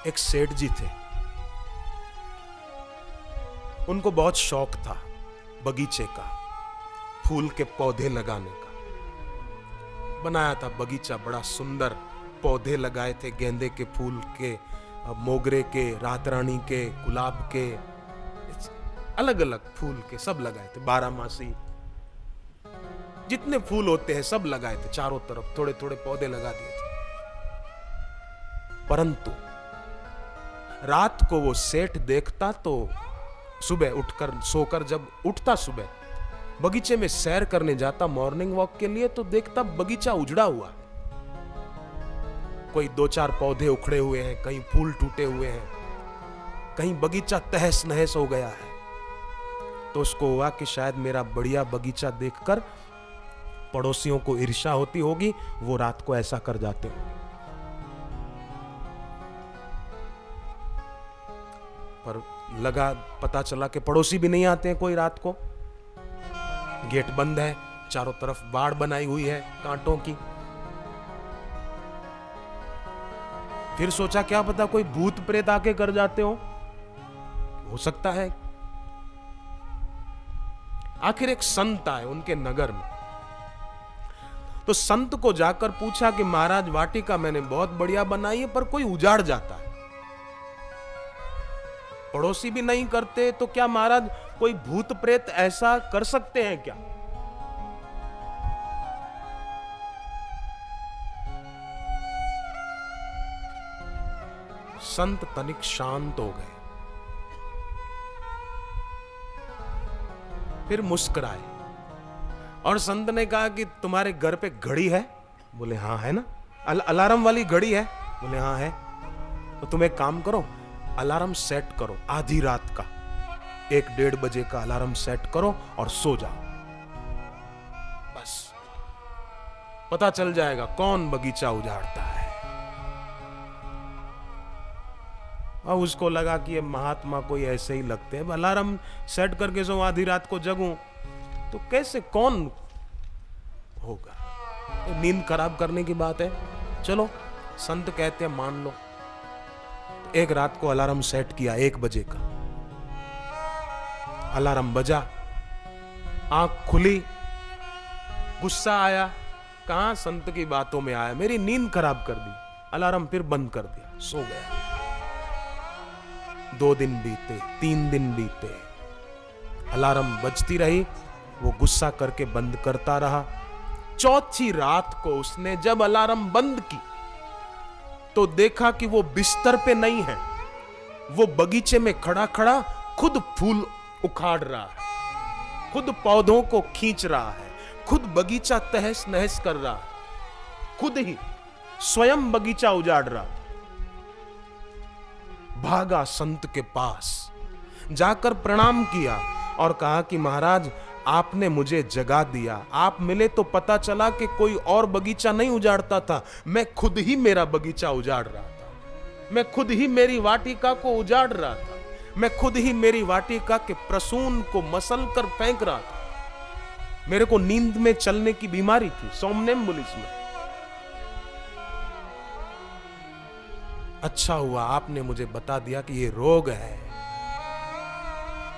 एक सेठ जी थे, उनको बहुत शौक था बगीचे का, फूल के पौधे लगाने का। बनाया था बगीचा बड़ा सुंदर, पौधे लगाए थे गेंदे के फूल के, मोगरे के, रात रानी के, गुलाब के, अलग अलग फूल के सब लगाए थे, बारहमासी जितने फूल होते हैं सब लगाए थे, चारों तरफ थोड़े थोड़े पौधे लगा दिए थे। परंतु रात को वो सेठ देखता तो सुबह उठकर, सोकर जब उठता सुबह, बगीचे में सैर करने जाता मॉर्निंग वॉक के लिए, तो देखता बगीचा उजड़ा हुआ, कोई दो चार पौधे उखड़े हुए हैं, कहीं फूल टूटे हुए हैं, कहीं बगीचा तहस नहस हो गया है। तो उसको हुआ कि शायद मेरा बढ़िया बगीचा देखकर पड़ोसियों को ईर्ष्या होती होगी, वो रात को ऐसा कर जाते होंगे। पर लगा, पता चला कि पड़ोसी भी नहीं आते हैं कोई रात को, गेट बंद है, चारों तरफ बाड़ बनाई हुई है कांटों की। फिर सोचा क्या पता कोई भूत प्रेत आके कर जाते हो सकता है। आखिर एक संत आए उनके नगर में, तो संत को जाकर पूछा कि महाराज वाटिका मैंने बहुत बढ़िया बनाई है, पर कोई उजाड़ जाता है, पड़ोसी भी नहीं करते, तो क्या महाराज कोई भूत प्रेत ऐसा कर सकते हैं क्या? संत तनिक शांत हो गए, फिर मुस्कुराए और संत ने कहा कि तुम्हारे घर पे घड़ी है? बोले हाँ है ना। अलार्म वाली घड़ी है? बोले हाँ है। तो तुम एक काम करो, अलार्म सेट करो, आधी रात का 1-1:30 बजे का अलार्म सेट करो और सो जाओ, बस पता चल जाएगा कौन बगीचा उजाड़ता है। और उसको लगा कि ये महात्मा कोई ऐसे ही लगते हैं, अलार्म सेट करके सो, आधी रात को जगूं तो कैसे, कौन होगा, तो नींद खराब करने की बात है। चलो संत कहते हैं मान लो। एक रात को अलार्म सेट किया 1 बजे का, अलार्म बजा, आंख खुली, गुस्सा आया, कहां संत की बातों में आया, मेरी नींद खराब कर दी, अलार्म फिर बंद कर दिया, सो गया। 2 दिन बीते, 3 दिन बीते, अलार्म बजती रही, वो गुस्सा करके बंद करता रहा। चौथी रात को उसने जब अलार्म बंद की तो देखा कि वो बिस्तर पे नहीं है, वो बगीचे में खड़ा खड़ा खुद फूल उखाड़ रहा है, खुद पौधों को खींच रहा है, खुद बगीचा तहस नहस कर रहा है, खुद ही स्वयं बगीचा उजाड़ रहा। भागा संत के पास, जाकर प्रणाम किया और कहा कि महाराज आपने मुझे जगा दिया, आप मिले तो पता चला कि कोई और बगीचा नहीं उजाड़ता था, मैं खुद ही मेरा बगीचा उजाड़ रहा था, मैं खुद ही मेरी वाटिका को उजाड़ रहा था, मैं खुद ही मेरी वाटिका के प्रसून को मसल कर फेंक रहा था। मेरे को नींद में चलने की बीमारी थी, सोमनेम्बुलिस में। अच्छा हुआ आपने मुझे बता दिया कि ये रोग है।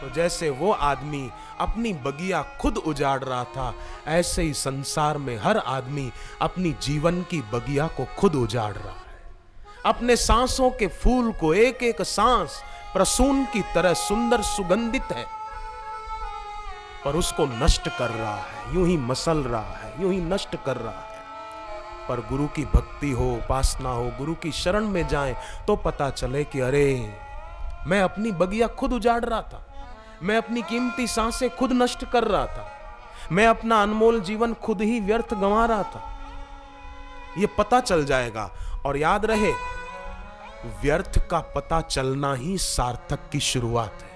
तो जैसे वो आदमी अपनी बगिया खुद उजाड़ रहा था, ऐसे ही संसार में हर आदमी अपनी जीवन की बगिया को खुद उजाड़ रहा है। अपने सांसों के फूल को, एक एक सांस प्रसून की तरह सुंदर सुगंधित है, पर उसको नष्ट कर रहा है, यूं ही मसल रहा है, यूं ही नष्ट कर रहा है। पर गुरु की भक्ति हो, उपासना हो, गुरु की शरण में जाएं तो पता चले कि अरे मैं अपनी बगिया खुद उजाड़ रहा था, मैं अपनी कीमती सांसें खुद नष्ट कर रहा था, मैं अपना अनमोल जीवन खुद ही व्यर्थ गंवा रहा था। ये पता चल जाएगा। और याद रहे, व्यर्थ का पता चलना ही सार्थक की शुरुआत है।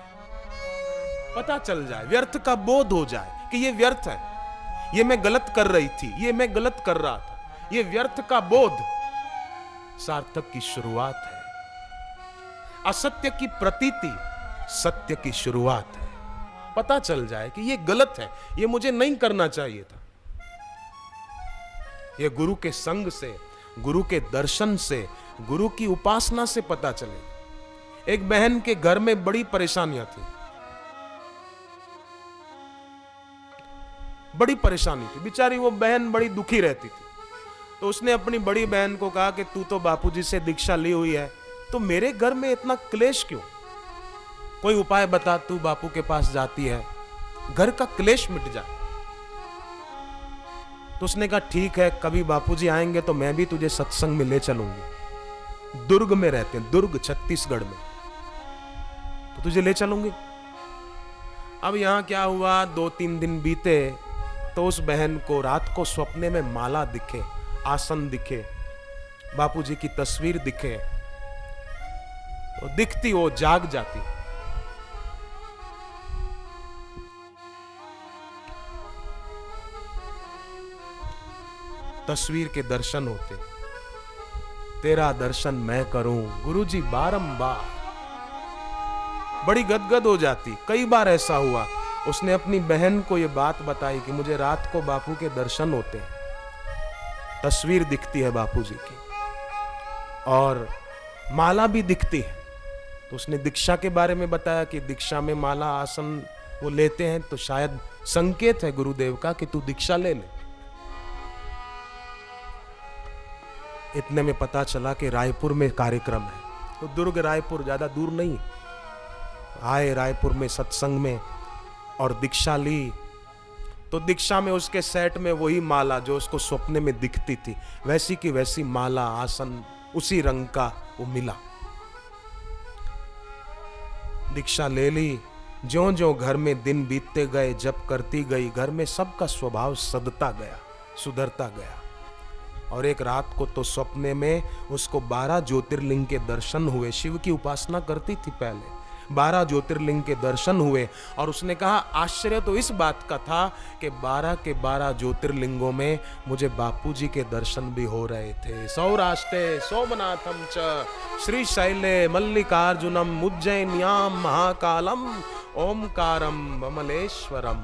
पता चल जाए, व्यर्थ का बोध हो जाए कि ये व्यर्थ है, ये मैं गलत कर रही थी, ये मैं गलत कर रहा था, ये व्यर्थ का बोध सार्थक की शुरुआत है। असत्य की प्रतीति सत्य की शुरुआत है। पता चल जाए कि ये गलत है, ये मुझे नहीं करना चाहिए था। ये गुरु के संग से, गुरु के दर्शन से, गुरु की उपासना से पता चलेगा। एक बहन के घर में बड़ी परेशानियां थी, बड़ी परेशानी थी, बेचारी वो बहन बड़ी दुखी रहती थी। तो उसने अपनी बड़ी बहन को कहा कि तू तो बापूजी से दीक्षा ली हुई है, तो मेरे घर में इतना क्लेश क्यों? कोई उपाय बता, तू बापू के पास जाती है, घर का क्लेश मिट जाए। तो उसने कहा ठीक है, कभी बापूजी आएंगे तो मैं भी तुझे सत्संग में ले चलूंगी। दुर्ग में रहते हैं, दुर्ग छत्तीसगढ़ में, तो तुझे ले चलूंगी। अब यहां क्या हुआ, 2-3 दिन बीते तो उस बहन को रात को सपने में माला दिखे, आसन दिखे, बापूजी की तस्वीर दिखे, तो दिखती वो जाग जाती। तस्वीर के दर्शन होते, तेरा दर्शन मैं करूं गुरुजी बारंबार, बड़ी गदगद हो जाती। कई बार ऐसा हुआ, उसने अपनी बहन को यह बात बताई कि मुझे रात को बापू के दर्शन होते हैं, तस्वीर दिखती है बापूजी की और माला भी दिखती है। तो उसने दीक्षा के बारे में बताया कि दीक्षा में माला आसन वो लेते हैं, तो शायद संकेत है गुरुदेव का कि तू दीक्षा ले ले। इतने में पता चला कि रायपुर में कार्यक्रम है, तो दुर्ग रायपुर ज्यादा दूर नहीं। आए रायपुर में सत्संग में और दीक्षा ली, तो दीक्षा में उसके सेट में वही माला जो उसको सपने में दिखती थी, वैसी की वैसी माला, आसन उसी रंग का वो मिला। दीक्षा ले ली। ज्यों ज्यों घर में दिन बीतते गए, जप करती गई, घर में सबका स्वभाव सदता गया, सुधरता गया। और एक रात को तो सपने में उसको 12 ज्योतिर्लिंग के दर्शन हुए। शिव की उपासना करती थी पहले, 12 ज्योतिर्लिंग के दर्शन हुए। और उसने कहा आश्चर्य तो इस बात का था कि 12 के 12 ज्योतिर्लिंगों में मुझे बापूजी के दर्शन भी हो रहे थे। सौराष्ट्रे सोमनाथम च श्रीशैले मल्लिकार्जुनम उज्जैन्याम महाकालम ओमकारम वमलेश्वरम।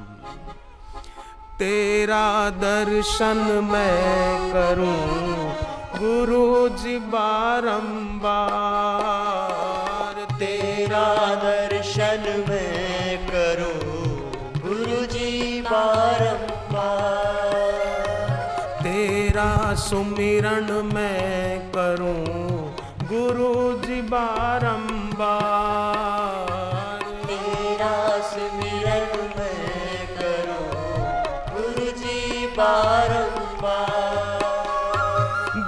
तेरा दर्शन मैं करूं गुरुजी बारंबार, तेरा दर्शन मैं करूं गुरुजी बारंबार। तेरा सुमिरन मैं करूं गुरुजी बारंबार। तेरा सुमिरन मैं करूं गुरुजी बारंबार।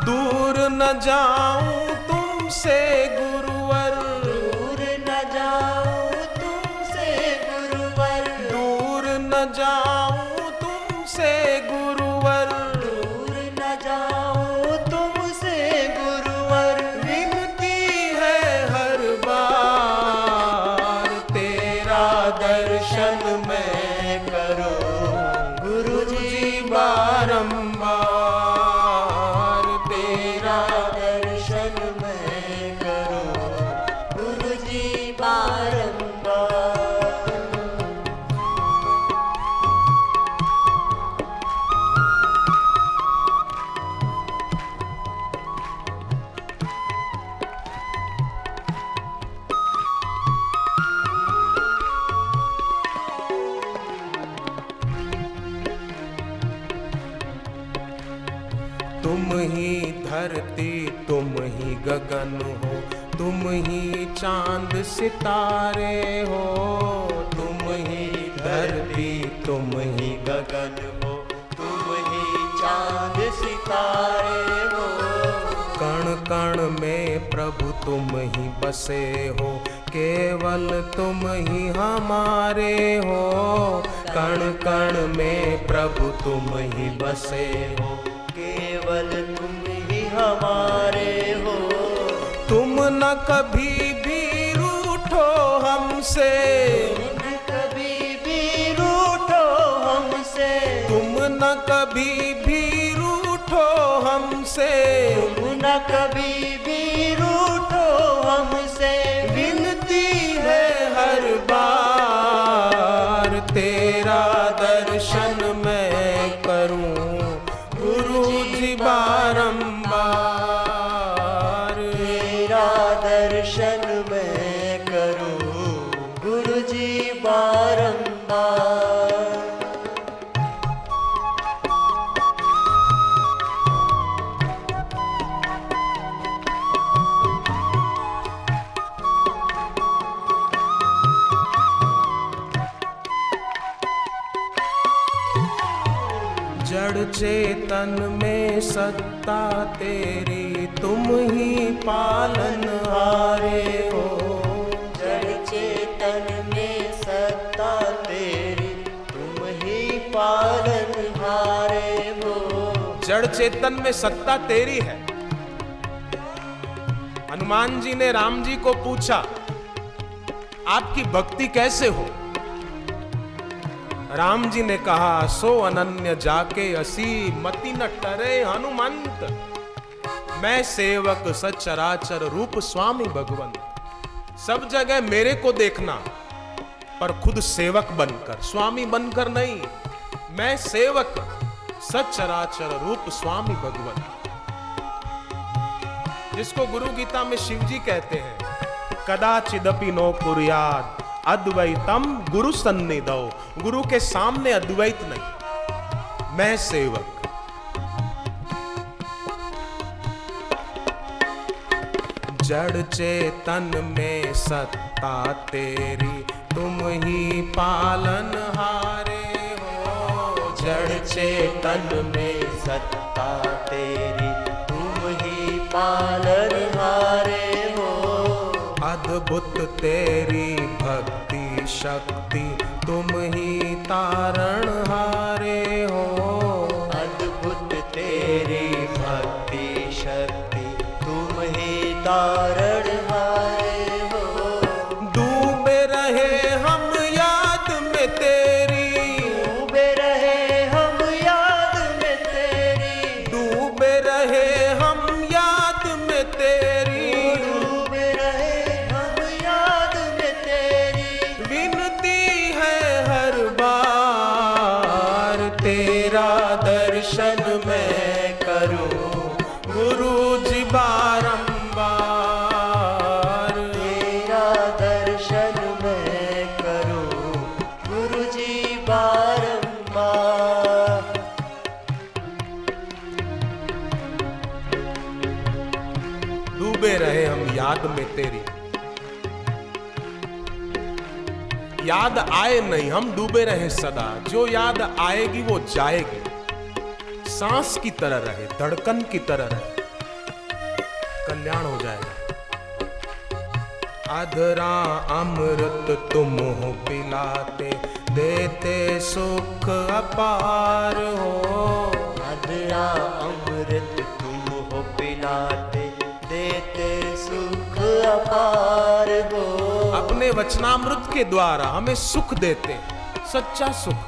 दूर न जाऊं तुमसे गुरुवर, दूर न जाऊं तुमसे गुरुवर, दूर न जाऊं तुमसे गुरुवर, दूर न जाऊं तुमसे गुरुवर। विनती है हर बार, तेरा दर्शन मैं करूं गुरुजी बारंबार। तेरा दर्शन मैं करूं गुरुजी बारंबार। तुम ही धरती तुम ही गगन हो, तुम ही चांद सितारे हो। तुम ही धरती तुम ही गगन हो, तुम ही चांद सितारे हो। कण कण में प्रभु तुम ही बसे हो, केवल तुम ही हमारे हो। कण कण में प्रभु तुम ही बसे हो, केवल तुम ही हमारे हो। तुम न कभी भी रूठो हमसे, तुम कभी भी रूठो हमसे, तुम न कभी भी रूठो हमसे। तुम न कभी भी रूठो हमसे। विनती है हर बार, तेरा दर्शन मैं करूं गुरुजी बारंबार। गुरु जी बारंबार। जड़ चेतन में सत्ता तेरी, तुम ही पालनहारे हो। जड़ चेतन में सत्ता तेरी, तुम ही पालनहारे हो। जड़ चेतन में सत्ता तेरी है। हनुमान जी ने राम जी को पूछा, आपकी भक्ति कैसे हो? राम जी ने कहा, सो अनन्य जाके असी, मति न टरे हनुमंत। मैं सेवक सचराचर रूप स्वामी भगवंत। सब जगह मेरे को देखना, पर खुद सेवक बनकर, स्वामी बनकर नहीं। मैं सेवक सचराचर रूप स्वामी भगवंत। जिसको गुरु गीता में शिव जी कहते हैं, कदाचिदपि नो कुर्याद अद्वैतम गुरु सन्निधौ। गुरु के सामने अद्वैत नहीं, मैं सेवक। जड़ चेतन में सत्ता तेरी, तुम ही पालनहारे हो। जड़ चेतन में सत्ता तेरी, तुम ही पालनहारे हो। अद्भुत तेरी भक्ति शक्ति, तुम ही तारणहारे हो। अद्भुत तेरी भक्ति शक्ति, तुम ही तारणहारे हो। डूबे रहे हम याद में तेरी, डूबे रहे हम याद में तेरी। डूबे रहे हम याद में तेरी। डूबे रहे हम याद में तेरी। विनती है हर बार, तेरा दर्शन मैं करूं गुरु जी बारंबार। तेरा दर्शन मैं करूं गुरु जी बारंबार। डूबे रहे हम याद में तेरी। याद आए नहीं, हम डूबे रहे सदा। जो याद आएगी वो जाएगी। सांस की तरह रहे, धड़कन की तरह रहे, कल्याण हो जाएगा। अधरा अमृत तुम हो पिलाते, देते सुख अपार हो। अधरा अमृत तुम हो पिलाते, देते सुख अपार हो। अपने वचनामृत के द्वारा हमें सुख देते, सच्चा सुख।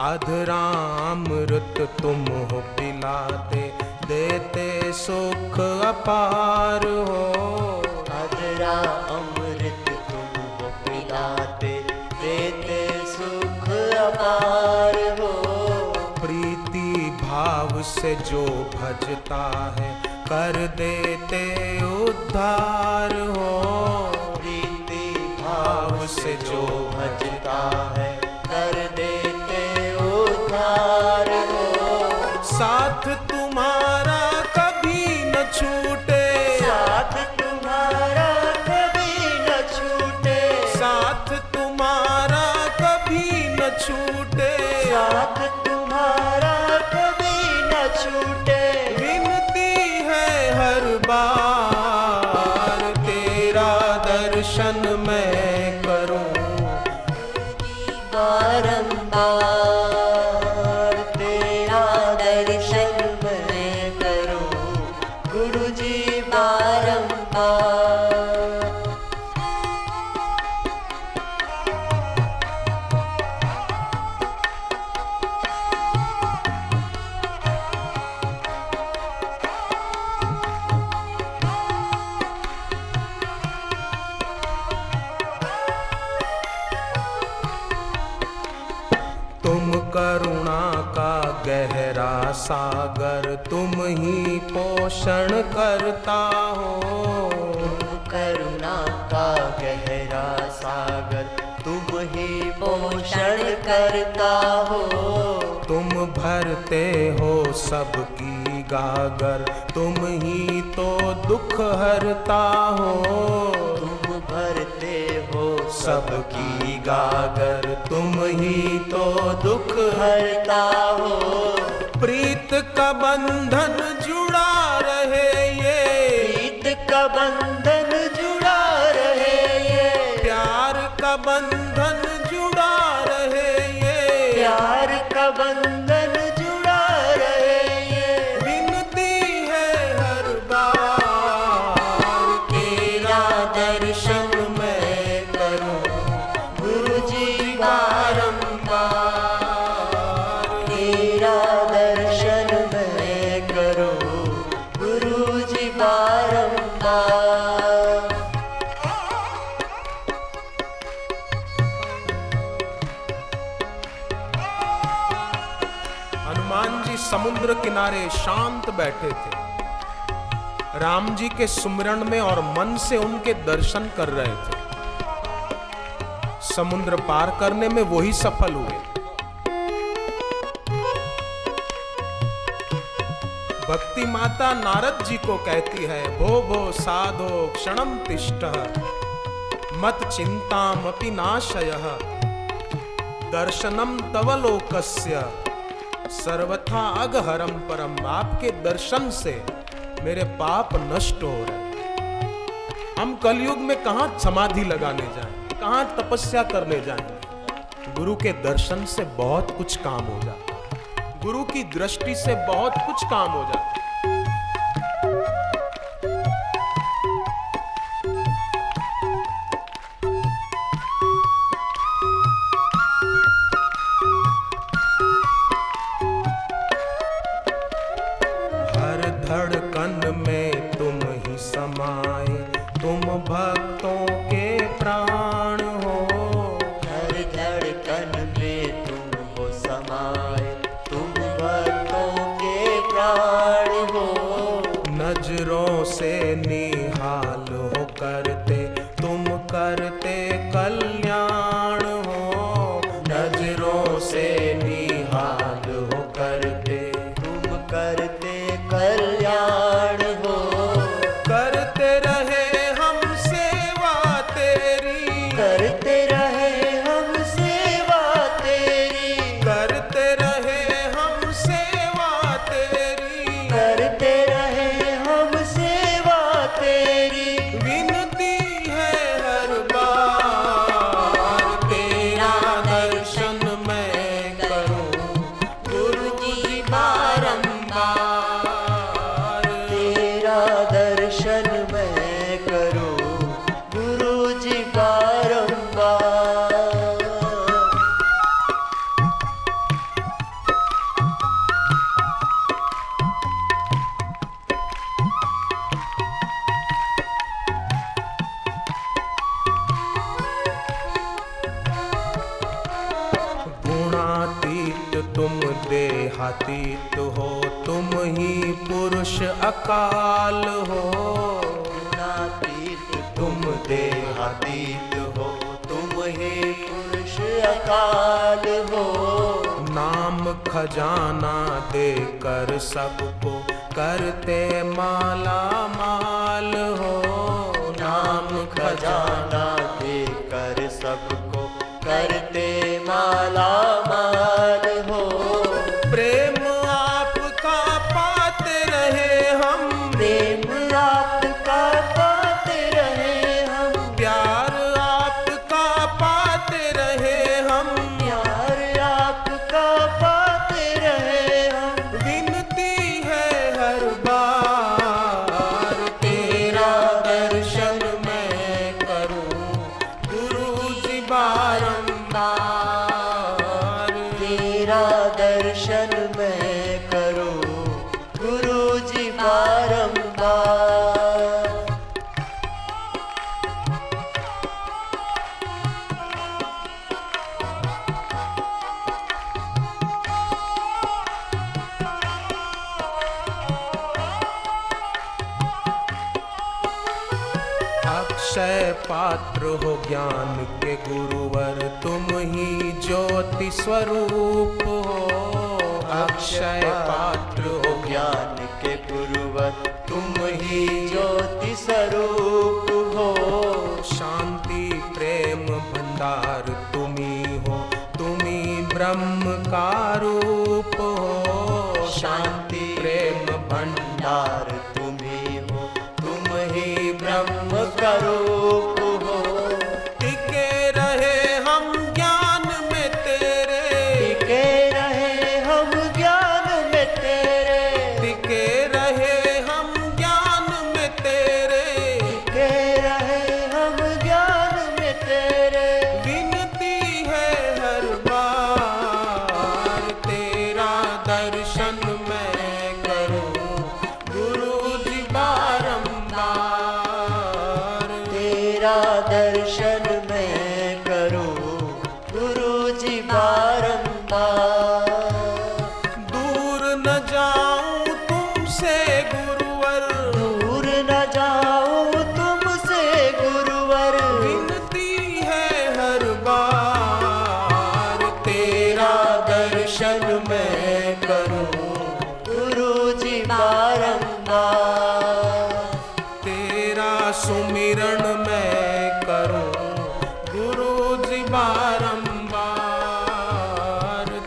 अधरा अमृत तुम हो पिलाते, देते सुख अपार हो। अधरा अमृत तुम हो पिलाते, देते सुख अपार हो। प्रीति भाव से जो भजता है, कर देते उद्धार हो। प्रीति भाव से जो भजता है, कर देते उद्धार हो। साथ तुम्हारा कभी न छूटे, साथ तुम्हारा कभी न छूटे। साथ तुम्हारा कभी न छूटे। साथ तुम्हारा कभी न छूटे। विनती है हर बार, तेरा दर्शन मैं करूं बारंबार। तेरा दर्शन मैं करूं गुरु जी बारंबार। तुम करुणा का गहरा सागर, तुम ही पोषण करता हो। करुणा का गहरा सागर तुम ही पोषण करता हो। तुम भरते हो सबकी गागर, तुम ही तो दुख हरता हो। तुम भरते हो सबकी गागर, तुम ही तो दुख हरता हो। प्रीत का बंधन जुड़ा रहे ये, प्रीत का बंधन जुड़ा रहे ये, प्यार का बंधन जुड़ा रहे ये, प्यार का बंधन जुड़ा रहे ये। विनती है हर बार तेरा दर्शन मैं करूं गुरु जी बारंबार तेरा दर्शन मैं करूं गुरु जी बारंबार। हनुमान जी समुद्र किनारे शांत बैठे थे, राम जी के सुमिरन में और मन से उनके दर्शन कर रहे थे। समुद्र पार करने में वही सफल हुए। भक्ति माता नारद जी को कहती है, भो भो साधो क्षणम तिष्ठः मत चिंतामपि नाशयः दर्शनम तव लोकस्य सर्वथा अगहरम परम। आपके दर्शन से मेरे पाप नष्ट हो रहे। हम कलयुग में कहां समाधि लगाने जाएं, कहां तपस्या करने जाएं। गुरु के दर्शन से बहुत कुछ काम हो जाता है, गुरु की दृष्टि से बहुत कुछ काम हो जाता है। हर धड़कन में तुम ही समाए, तुम भक्तों के प्राण हो। हर धड़कन में तुम हो समाए, तुम भक्तों के प्राण हो। नजरों से निहाल हो करते, तुम करते कल्याण हो। नजरों से निहाल हो करते, तुम करते कल्याण हो। करते रहे हम सेवा तेरी, करते रहे हम सेवा तेरी, करते रहे हम सेवा तेरी, करते रहे हम सेवा तेरी। विनती है हर बार तेरा दर्शन मैं करूं गुरु जी बारंबार। तेरा दर्शन मैं करूं गुरु जी बारंबार। गुणातीत तुम देहातीत हो, तुम ही पुरुष अकाल हो। गुणातीत तुम देहातीत हो, तुम ही पुरुष अकाल हो। नाम खजाना देकर सबको करते माला माल हो। नाम खजाना देकर सबको करते माला माल हो। प्रेम आपका पाते रहे हम, प्रेम आपका पाते रहे हम, प्यार आपका पाते रहे हम, प्यार आपका पाते रहे हम। विनती है हर बार तेरा दर्शन मैं करूं गुरु जी बारंबार। तेरा दर्शन मैं करूं गुरु जी बारंबार। अक्षर अक्षय पात्र हो ज्ञान के गुरुवर, तुम ही ज्योति स्वरूप हो। अक्षय पात्र हो ज्ञान के गुरुवर, तुम ही ज्योति स्वरूप हो। शांति प्रेम भंडार तुम्ही हो, तुम्ही ब्रह्म का रूप हो। शांति प्रेम भंडार तुम्ही हो, तुम ही ब्रह्म का रूप हो। टिके रहे हम ज्ञान में तेरे, टिके रहे हम ज्ञान में तेरे, टिके रहे हम ज्ञान में तेरे। टिके रहे हम ज्ञान में तेरे। विनती है हर बार तेरा दर्शन मैं करूं, गुरु जी बारंबार। तेरा दर्शन मैं करूं, गुरु जी बारंबार। दूर न जाऊं तुमसे गुरुवर, दूर न जाऊं तुमसे गुरुवर। विनती है हर बार तेरा दर्शन मैं करूं, गुरु जी बारंबार। तेरा सुमिरन मैं करूं, गुरु जी बारंबार।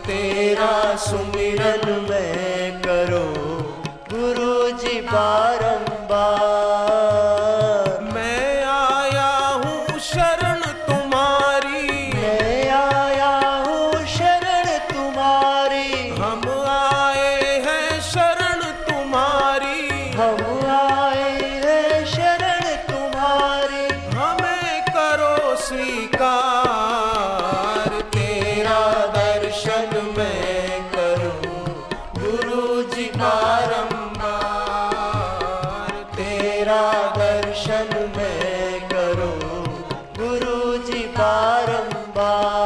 तेरा सुमिरन मैं करूं, गुरु जी बारंबार। मैं आया हूँ शरण तुम्हारी, मैं आया हूँ शरण तुम्हारी। हम आए हैं शरण तुम्हारी। हम आए हैं शरण तुम्हारी। हमें करो स्वीकार, तेरा दर्शन मैं करूं, गुरु जी बारंबार। तेरा दर्शन मैं करूं, गुरु जी बारंबार।